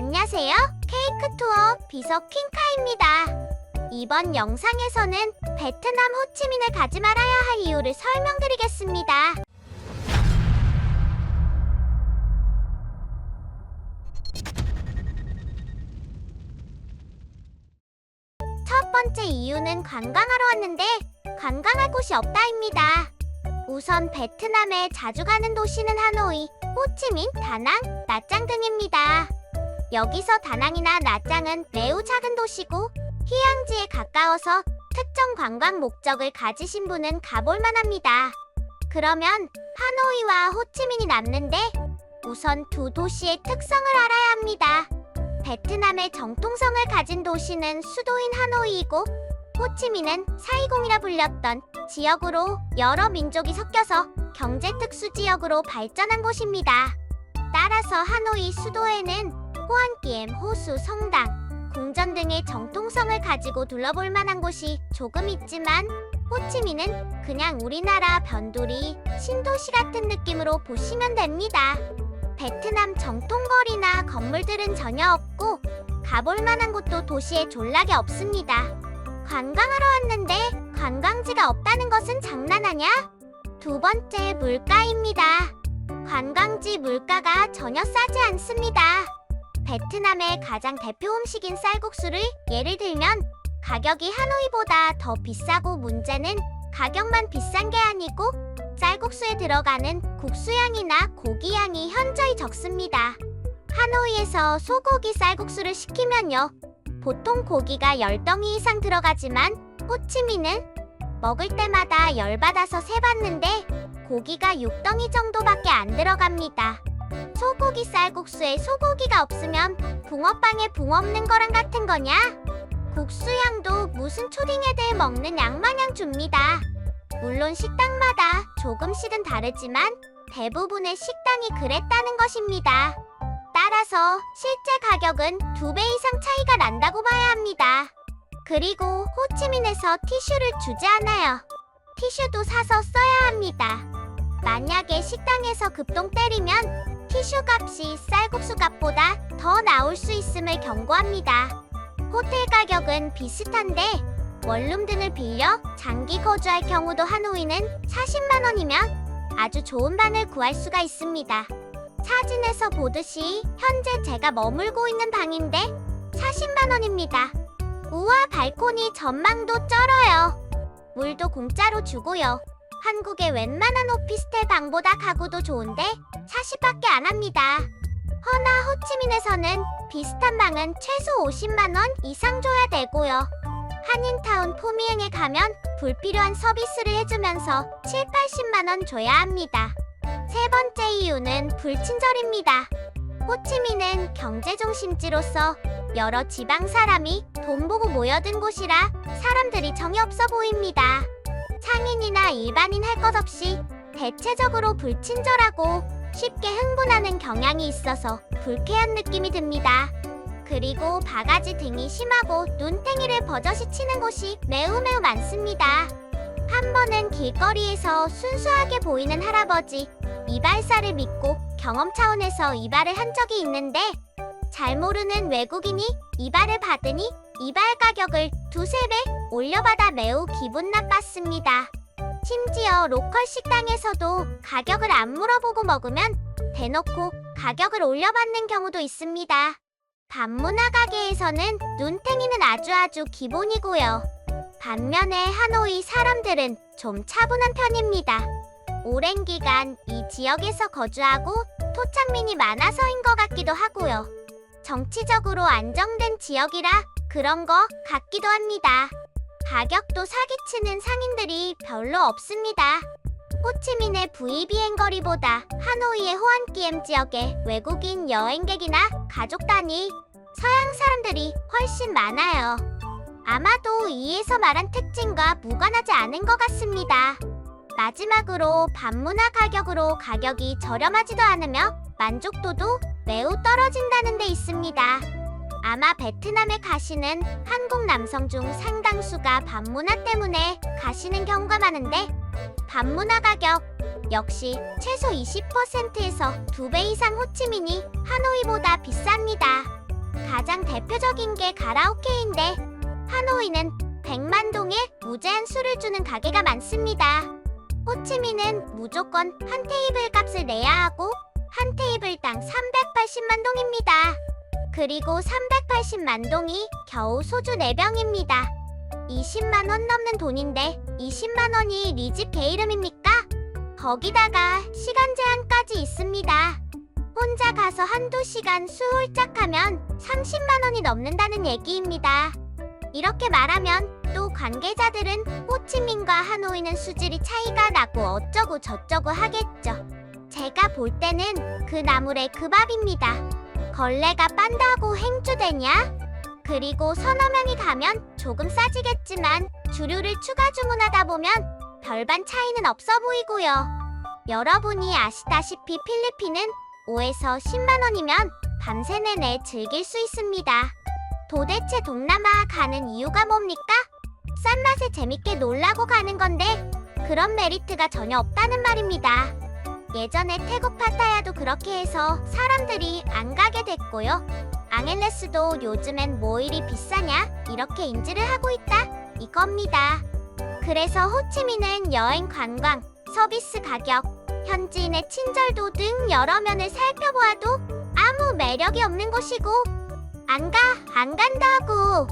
안녕하세요. 케이크 투어 비서 퀸카입니다. 이번 영상에서는 베트남 호치민을 가지 말아야 할 이유를 설명드리겠습니다. 첫 번째 이유는 관광하러 왔는데 관광할 곳이 없다입니다. 우선 베트남에 자주 가는 도시는 하노이, 호치민, 다낭, 나짱 등입니다. 여기서 다낭이나 나짱은 매우 작은 도시고 휴양지에 가까워서 특정 관광 목적을 가지신 분은 가볼 만합니다. 그러면 하노이와 호치민이 남는데 우선 두 도시의 특성을 알아야 합니다. 베트남의 정통성을 가진 도시는 수도인 하노이이고 호치민은 사이공이라 불렸던 지역으로 여러 민족이 섞여서 경제 특수 지역으로 발전한 곳입니다. 따라서 하노이 수도에는 호안기엠, 호수, 성당, 궁전 등의 정통성을 가지고 둘러볼 만한 곳이 조금 있지만 호치민은 그냥 우리나라 변두리, 신도시 같은 느낌으로 보시면 됩니다. 베트남 정통거리나 건물들은 전혀 없고 가볼 만한 곳도 도시에 졸라게 없습니다. 관광하러 왔는데 관광지가 없다는 것은 장난하냐? 두 번째, 물가입니다. 관광지 물가가 전혀 싸지 않습니다. 베트남의 가장 대표 음식인 쌀국수를 예를 들면 가격이 하노이보다 더 비싸고 문제는 가격만 비싼 게 아니고 쌀국수에 들어가는 국수양이나 고기양이 현저히 적습니다. 하노이에서 소고기 쌀국수를 시키면요, 보통 고기가 10덩이 이상 들어가지만 호치민은 먹을 때마다 열받아서 세봤는데 고기가 6덩이 정도밖에 안 들어갑니다. 소고기 쌀국수에 소고기가 없으면 붕어빵에 붕어 없는 거랑 같은 거냐? 국수양도 무슨 초딩 애들 먹는 양 마냥 줍니다. 물론 식당마다 조금씩은 다르지만 대부분의 식당이 그랬다는 것입니다. 따라서 실제 가격은 2배 이상 차이가 난다고 봐야 합니다. 그리고 호치민에서 티슈를 주지 않아요. 티슈도 사서 써야 합니다. 만약에 식당에서 급동 때리면 티슈 값이 쌀국수 값보다 더 나올 수 있음을 경고합니다. 호텔 가격은 비슷한데 원룸 등을 빌려 장기 거주할 경우도 하노이는 40만 원이면 아주 좋은 방을 구할 수가 있습니다. 사진에서 보듯이 현재 제가 머물고 있는 방인데 40만 원입니다. 우와, 발코니 전망도 쩔어요. 물도 공짜로 주고요. 한국의 웬만한 오피스텔 방보다 가구도 좋은데 40밖에 안 합니다. 허나 호치민에서는 비슷한 방은 최소 50만 원 이상 줘야 되고요. 한인타운 포미행에 가면 불필요한 서비스를 해주면서 7, 80만 원 줘야 합니다. 세 번째 이유는 불친절입니다. 호치민은 경제중심지로서 여러 지방 사람이 돈 보고 모여든 곳이라 사람들이 정이 없어 보입니다. 상인이나 일반인 할 것 없이 대체적으로 불친절하고 쉽게 흥분하는 경향이 있어서 불쾌한 느낌이 듭니다. 그리고 바가지 등이 심하고 눈탱이를 버젓이 치는 곳이 매우 많습니다. 한 번은 길거리에서 순수하게 보이는 할아버지 이발사를 믿고 경험 차원에서 이발을 한 적이 있는데 잘 모르는 외국인이 이발을 받으니 이발 가격을 2~3배 올려받아 매우 기분 나빴습니다. 심지어 로컬 식당에서도 가격을 안 물어보고 먹으면 대놓고 가격을 올려받는 경우도 있습니다. 밤문화 가게에서는 눈탱이는 아주 기본이고요. 반면에 하노이 사람들은 좀 차분한 편입니다. 오랜 기간 이 지역에서 거주하고 토착민이 많아서인 것 같기도 하고요. 정치적으로 안정된 지역이라 그런 거 같기도 합니다. 가격도 사기치는 상인들이 별로 없습니다. 호치민의 VBN 거리보다 하노이의 호안기엠 지역에 외국인 여행객이나 가족 단위 서양 사람들이 훨씬 많아요. 아마도 이에서 말한 특징과 무관하지 않은 것 같습니다. 마지막으로 밤문화 가격으로 가격이 저렴하지도 않으며 만족도도 매우 떨어진다는 데 있습니다. 아마 베트남에 가시는 한국 남성 중 상당수가 밤문화 때문에 가시는 경우가 많은데 밤문화 가격 역시 최소 20%에서 2배 이상 호치민이 하노이보다 비쌉니다. 가장 대표적인 게 가라오케인데 하노이는 100만 동에 무제한 술을 주는 가게가 많습니다. 호치민은 무조건 한 테이블 값을 내야 하고 한 테이블당 380만 동입니다. 그리고 380만 동이 겨우 소주 4병입니다. 20만 원 넘는 돈인데 20만 원이 리집 게이름입니까? 거기다가 시간 제한까지 있습니다. 혼자 가서 한두 시간 수홀짝하면 30만 원이 넘는다는 얘기입니다. 이렇게 말하면 또 관계자들은 호치민과 하노이는 수질이 차이가 나고 어쩌고 저쩌고 하겠죠. 제가 볼 때는 그 나물의 그 밥입니다. 걸레가 빤다고 행주되냐? 그리고 서너 명이 가면 조금 싸지겠지만 주류를 추가 주문하다 보면 별반 차이는 없어 보이고요. 여러분이 아시다시피 필리핀은 5에서 10만 원이면 밤새 내내 즐길 수 있습니다. 도대체 동남아 가는 이유가 뭡니까? 싼 맛에 재밌게 놀라고 가는 건데 그런 메리트가 전혀 없다는 말입니다. 예전에 태국 파타야도 그렇게 해서 사람들이 안 가게 됐고요. 앙헬레스도 요즘엔 뭐 이리 비싸냐 이렇게 인지를 하고 있다 이겁니다. 그래서 호치민은 여행 관광, 서비스 가격, 현지인의 친절도 등 여러 면을 살펴보아도 아무 매력이 없는 곳이고 안 간다고.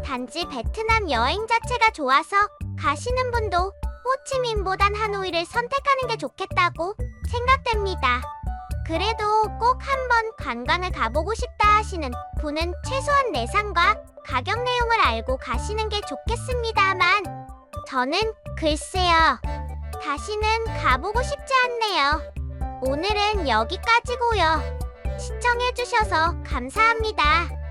단지 베트남 여행 자체가 좋아서 가시는 분도 호치민보단 하노이를 선택하는 게 좋겠다고 생각됩니다. 그래도 꼭 한번 관광을 가보고 싶다 하시는 분은 최소한 내상과 가격 내용을 알고 가시는 게 좋겠습니다만 저는 글쎄요. 다시는 가보고 싶지 않네요. 오늘은 여기까지고요. 시청해주셔서 감사합니다.